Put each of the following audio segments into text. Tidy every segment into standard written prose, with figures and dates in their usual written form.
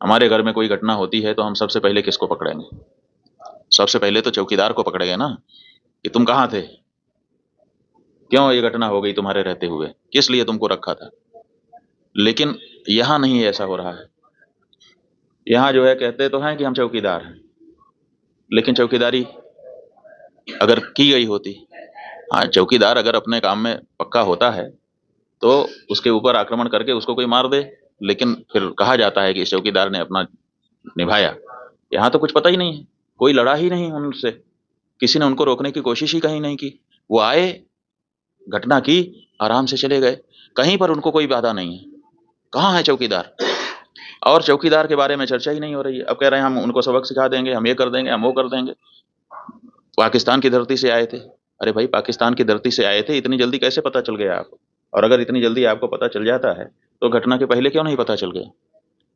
हमारे घर में कोई घटना होती है तो हम सबसे पहले किसको पकड़ेंगे? सबसे पहले तो चौकीदार को पकड़ेंगे ना, कि तुम कहाँ थे, क्यों ये घटना हो गई तुम्हारे रहते हुए, किस लिए तुमको रखा था। लेकिन यहाँ नहीं ऐसा हो रहा है। यहाँ जो है कहते तो हैं कि हम चौकीदार हैं, लेकिन चौकीदारी अगर की गई होती, हाँ चौकीदार अगर अपने काम में पक्का होता है तो उसके ऊपर आक्रमण करके उसको कोई मार दे, लेकिन फिर कहा जाता है कि इस चौकीदार ने अपना निभाया। यहाँ तो कुछ पता ही नहीं है, कोई लड़ा ही नहीं उनसे, किसी ने उनको रोकने की कोशिश ही कहीं नहीं की। वो आए, घटना की, आराम से चले गए, कहीं पर उनको कोई बाधा नहीं है। कहाँ है चौकीदार? और चौकीदार के बारे में चर्चा ही नहीं हो रही है। अब कह रहे हैं हम उनको सबक सिखा देंगे, हम ये कर देंगे, हम वो कर देंगे। पाकिस्तान की धरती से आए थे। अरे भाई, पाकिस्तान की धरती से आए थे, इतनी जल्दी कैसे पता चल गया आपको? और अगर इतनी जल्दी आपको पता चल जाता है तो घटना के पहले क्यों नहीं पता चल गया?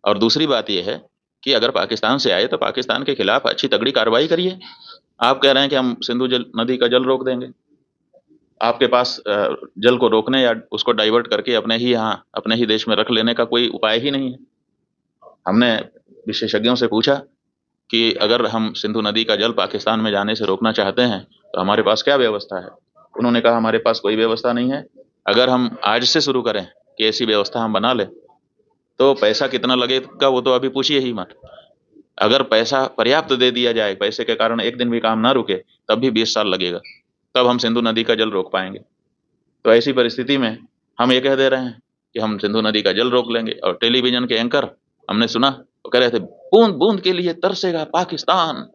और दूसरी बात यह है कि अगर पाकिस्तान से आए तो पाकिस्तान के खिलाफ अच्छी तगड़ी कार्रवाई करिए। आप कह रहे हैं कि हम सिंधु जल नदी का जल रोक देंगे। आपके पास जल को रोकने या उसको डाइवर्ट करके अपने ही यहाँ अपने ही देश में रख लेने का कोई उपाय ही नहीं है। हमने विशेषज्ञों से पूछा कि अगर हम सिंधु नदी का जल पाकिस्तान में जाने से रोकना चाहते हैं तो हमारे पास क्या व्यवस्था है। उन्होंने कहा हमारे पास कोई व्यवस्था नहीं है। अगर हम आज से शुरू करें कि ऐसी व्यवस्था हम बना लें तो पैसा कितना लगेगा वो तो अभी पूछिए ही मत। अगर पैसा पर्याप्त दे दिया जाए, पैसे के कारण एक दिन भी काम ना रुके, तब भी 20 साल लगेगा, तब हम सिंधु नदी का जल रोक पाएंगे। तो ऐसी परिस्थिति में हम ये कह दे रहे हैं कि हम सिंधु नदी का जल रोक लेंगे। और टेलीविजन के एंकर हमने सुना, वो कह रहे थे बूंद बूंद के लिए तरसेगा पाकिस्तान,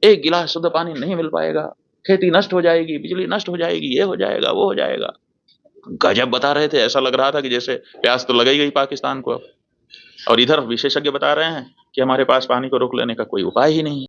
एक गिलास शुद्ध पानी नहीं मिल पाएगा, खेती नष्ट हो जाएगी, बिजली नष्ट हो जाएगी, ये हो जाएगा, वो हो जाएगा। गजब बता रहे थे, ऐसा लग रहा था कि जैसे प्यास तो लग ही गई पाकिस्तान को अब। और इधर विशेषज्ञ बता रहे हैं कि हमारे पास पानी को रोक लेने का कोई उपाय ही नहीं है।